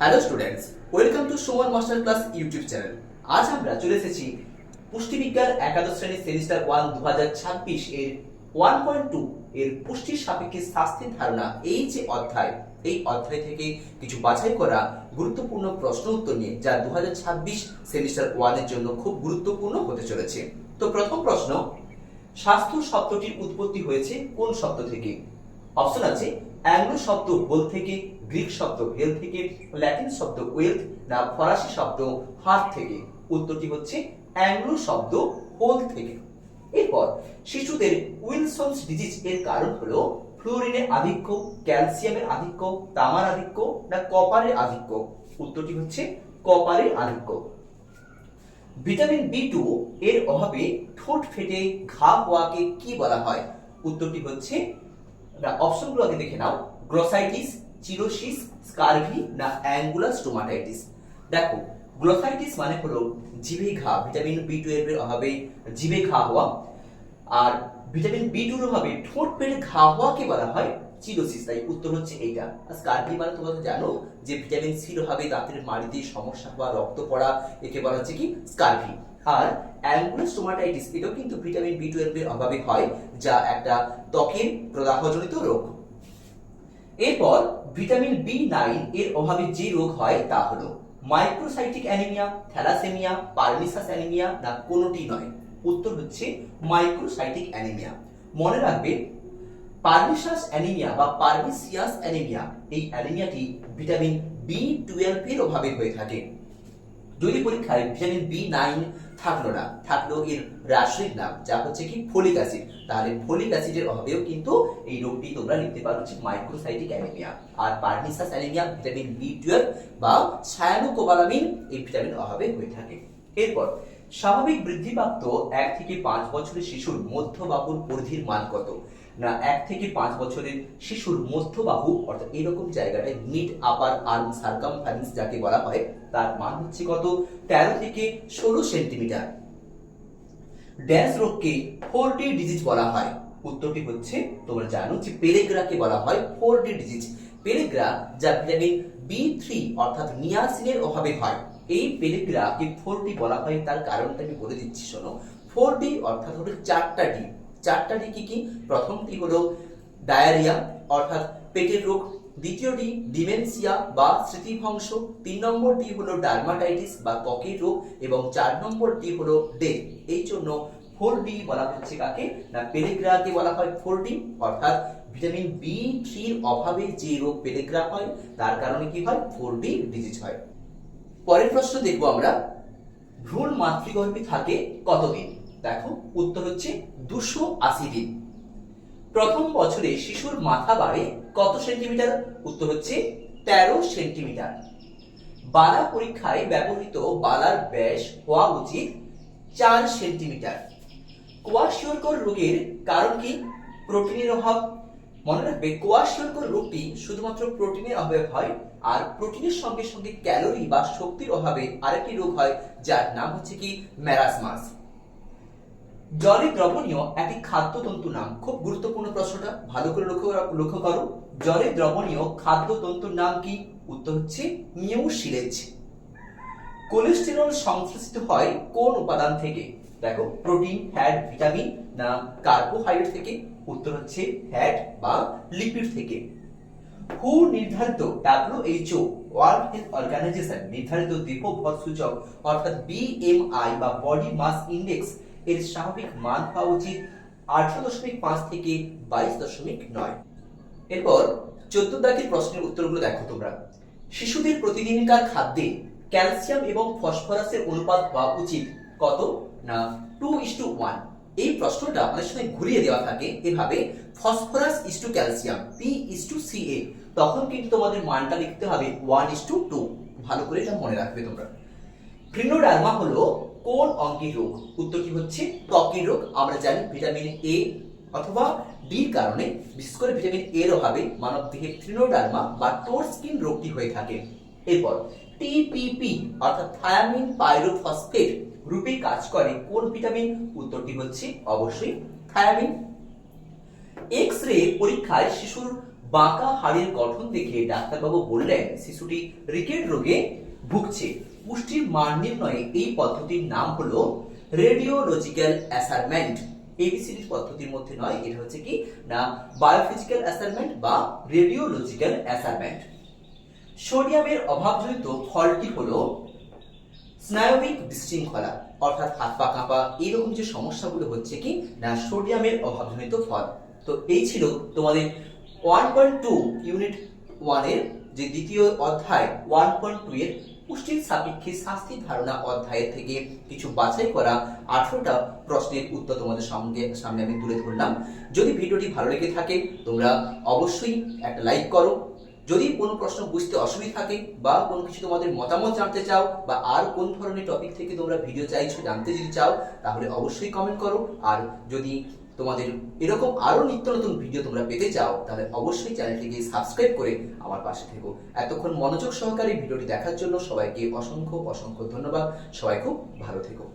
Hello students, welcome to Suman master class YouTube channel. আজ আমরা চলে এসেছি পুষ্টিবিজ্ঞান একাদশ শ্রেণীর সেমিস্টার 1 2026 এর 1.2 এর পুষ্টির সাপেক্ষে স্বাস্থ্যের ধারণা এই যে অধ্যায়, এই অধ্যায় থেকে কিছু বাছাই করা গুরুত্বপূর্ণ প্রশ্ন উত্তর নিয়ে, যা 2026 সেমিস্টার 1 এর জন্য খুব গুরুত্বপূর্ণ হতে চলেছে। তো প্রথম প্রশ্ন, স্বাস্থ্য শব্দটির উৎপত্তি হয়েছে কোন শব্দ থেকে? অপশন আছে অ্যাংলো শব্দ হোল থেকে, গ্রিক শব্দ হেল থেকে, ল্যাটিন শব্দ ওয়েলথ, না ফরাসি শব্দ হার্ট থেকে। উত্তরটি হচ্ছে অ্যাংলো শব্দ হোল থেকে। এরপর শিশুদের উইলসনস ডিজিজ এর কারণ হলো ফ্লোরিনের আধিক্য, ক্যালসিয়ামের আধিক্য, তামার আধিক্য, না কপারের আধিক্য। উত্তরটি হচ্ছে কপারের আধিক্য। ভিটামিন B2 এর অভাবে ঠোঁট ফেটে ঘা হওয়াকে কি বলা হয়? উত্তরটি হচ্ছে, অপশনগুলো আগে দেখে নাও, গ্লোসাইটিস, চিরোসিস, স্কারভি, না অ্যাঙ্গুলার স্টোমাটাইটিস। দেখো, গ্লোসাইটিস মানে হলো জিভে ঘা, ভিটামিন B12 এর অভাবে জিভে ঘা হওয়া। আর ভিটামিন B2 এর অভাবে ঠোঁট ফেটে ঘা হওয়াকে বলা হয় চিরোসিস। তাই উত্তর হচ্ছে এইটা। আর স্কারভি মানে তোমরা তো জানো যে ভিটামিন সি এর অভাবে দাঁতের মাড়িতে সমস্যা হওয়া, রক্ত পড়া, একে বলা হচ্ছে কি স্কারভি। আর অ্যাঙ্গুলার স্টোমাটাইটিস এটাও কিন্তু ভিটামিন B12 এর অভাবে হয়, যা একটা ত্বকের প্রদাহজনিত রোগ। এরপর ভিটামিন B9 এর অভাবে যে রোগ হয় তা হলো মাইক্রোসাইটিক অ্যানিমিয়া, থ্যালাসেমিয়া, পারমিসাস অ্যানিমিয়া, না কোনোটি নয়। উত্তর হচ্ছে মাইক্রোসাইটিক অ্যানিমিয়া। মনে রাখবে, পারমিসাস অ্যানিমিয়া বা পারমিসিয়াস অ্যানিমিয়া, এই অ্যানিমিয়াটি ভিটামিন B12 এর অভাবে হয়ে থাকে। যদি পরীক্ষায় ভিটামিন B9 থাকলো না, থাকলো এর রাসায়নিক নাম, যা হচ্ছে কি ফোলিক অ্যাসিড, তাহলে ফোলিক অ্যাসিডের অভাবেও কিন্তু এই রোগটি তোমরা লিখতে পারো হচ্ছে মাইক্রোসাইটিক অ্যানিমিয়া। আর পারমিসাস অ্যানিমিয়া ভিটামিন B12 বা সায়ানোকোবালামিন এই ভিটামিনের অভাবে হয়ে থাকে। এরপর স্বাভাবিক বৃদ্ধিপ্রাপ্ত 1 থেকে 5 বছরের শিশুর মধ্যবাহুর পরিধির মান কত? না 1 থেকে 5 বছরের শিশুর মধ্যবাহু, অর্থাৎ এরকম জায়গাটায় মিড আপার আর্ম সার্কামফারেন্স যাকে বলা হয়, তার মান হচ্ছে কত? 13 থেকে 16 সেন্টিমিটার। ড্যাশ রোগকে 4D ডিজিজ বলা হয়। উত্তরটি হচ্ছে, তোমরা জানো যে পেলেগ্রাকে বলা হয় 4D ডিজিজ। পেলেগ্রা যা ভিটামিন B3 অর্থাৎ নিয়াসিনের অভাবে হয়, এই পেলেগ্রাকে 4D বলা হয়। তার কারণটা আমি বলে দিচ্ছি, শোনো। 4D অর্থাৎ হলো 4টা ডি। 4টা ডি কি কি? প্রথমটি হলো ডায়রিয়া অর্থাৎ পেটের রোগ, দ্বিতীয়টি ডিমেনশিয়া বা স্মৃতিভ্রংশ, 3 নম্বরটি হলো ডার্মাটাইটিস বা ত্বকের রোগ, এবং 4 নম্বরটি হলো ডেথ। এই জন্য 4D বলা হচ্ছে কাকে? না পেলেগ্রাকে বলা হয় 4D, অর্থাৎ ভিটামিন B3 এর অভাবে যে রোগ পেলেগ্রা হয়, তার কারণে কি হয়? 4D ডিজিজ হয়। পরের প্রশ্ন দেখবো আমরা, ভ্রূণ মাতৃগর্ভে থাকে কতদিন? দেখো, উত্তর হচ্ছে 280 দিন। প্রথম বছরে শিশুর মাথা বাড়ে কত সেন্টিমিটার? উত্তর হচ্ছে 13 সেন্টিমিটার। বালা পরীক্ষায় ব্যবহৃত বালার ব্যাস হওয়া উচিত 4 সেন্টিমিটার। কোয়াশিয়রকর রোগের কারণ কি? প্রোটিনের অভাব। মনে রাখবে, কোয়াশিয়রকর রোগটি শুধুমাত্র প্রোটিনের অভাবে হয়। আর প্রোটিনের সঙ্গে সঙ্গে ক্যালোরি বা শক্তির অভাবে আরেকটি রোগ হয়, যার নাম হচ্ছে কি ম্যারাসমাস। জলে দ্রবণীয় একটি খাদ্যতন্তুর নাম। খুব গুরুত্বপূর্ণ প্রশ্নটা, ভালো করে লক্ষ্য করো। জলে দ্রবণীয় খাদ্যতন্তুর নাম কি? উত্তর হচ্ছে মিউসিলেজ। কোলেস্টেরল সংশ্লেষিত হয় কোন উপাদান থেকে? দেখো, প্রোটিন, ফ্যাট, ভিটামিন, না কার্বোহাইড্রেট থেকে? উত্তর হচ্ছে ফ্যাট বা লিপিড থেকে। হু নির্ধারিত, WHO ওয়ার্ল্ড হেলথ অর্গানাইজেশন নির্ধারিত দেহভর সূচক অর্থাৎ BMI বা বডি মাস ইন্ডেক্স এর স্বাভাবিক মান হওয়া উচিত 18.5 থেকে 22.9। এরপর 14 দাগের প্রশ্নের উত্তরগুলো দেখো তোমরা। শিশুদের প্রতিদিনকার খাদ্যে ক্যালসিয়াম এবং ফসফরাসের অনুপাত হওয়া উচিত কত? না 2:1। এই প্রশ্নটা অনেক সময় ঘুরিয়ে দেওয়া থাকে এভাবে, ফসফরাস ইসটু ক্যালসিয়াম, P:CA। তখন কিন্তু তোমাদের মানটা লিখতে হবে 1:2। ভালো করে এটা মনে রাখবে তোমরা। ক্রিনোডার্মা হলো কোন অঙ্গের রোগ? উত্তরটি হচ্ছে ত্বকের রোগ। আমরা জানি ভিটামিন A অথবা ডির কারণে, বিশেষ করে ভিটামিন A এর অভাবে মানব দেহে ক্রিনোডার্মা বা টোর স্কিন রোগটি হয়ে থাকে। এরপর TPP অর্থাৎ থায়ামিন পাইরোফসফেট রূপে কাজ করে কোন ভিটামিন? উত্তরটি হচ্ছে অবশ্যই থায়ামিন। এক্স রে পরীক্ষায় শিশুর বাঁকা হাড়ের গঠন দেখে ডাক্তারবাবু বললেন শিশুটি রিকেট রোগে ভুগছে। পুষ্টির মান নির্ণয়ে এই পদ্ধতির নাম হলো রেডিওলজিক্যাল অ্যাসারমেন্ট। এবিসিডি পদ্ধতির মধ্যে নয়, এটা হচ্ছে কি না বায়োফিজিক্যাল অ্যাসারমেন্ট বা রেডিওলজিক্যাল অ্যাসারমেন্ট। সোডিয়ামের অভাবজনিত ফলটি হলো স্নায়বিক বিশৃঙ্খলা, অর্থাৎ হাত পা কাঁপা এরকম যে সমস্যাগুলো হচ্ছে কি না সোডিয়ামের অভাবজনিত ফল। তো এই ছিল তোমাদের 1.2 ইউনিট 1 এর যে দ্বিতীয় অধ্যায় 1.2 এর পুষ্টির সাপেক্ষে স্বাস্থ্যের ধারণা অধ্যায়ের থেকে কিছু বাছাই করা 18টা প্রশ্নের উত্তর তোমাদের সামনে আমি তুলে ধরলাম। যদি ভিডিওটি ভালো লেগে থাকে তোমরা অবশ্যই একটা লাইক করো। যদি কোনো প্রশ্ন বুঝতে অসুবিধা থাকে বা কোনো কিছু তোমাদের মতামত জানতে চাও বা আর কোন ধরনের টপিক থেকে তোমরা ভিডিও চাইছো জানতে যদি চাও তাহলে অবশ্যই কমেন্ট করো। আর যদি তোমাদের এরকম আরো নিত্য নতুন ভিডিও তোমরা পেতে চাও তাহলে অবশ্যই চ্যানেলটিকে সাবস্ক্রাইব করে আমার পাশে থেকো। এতক্ষণ মনোযোগ সহকারে ভিডিওটি দেখার জন্য সবাইকে অসংখ্য অসংখ্য ধন্যবাদ। সবাই খুব ভালো থেকো।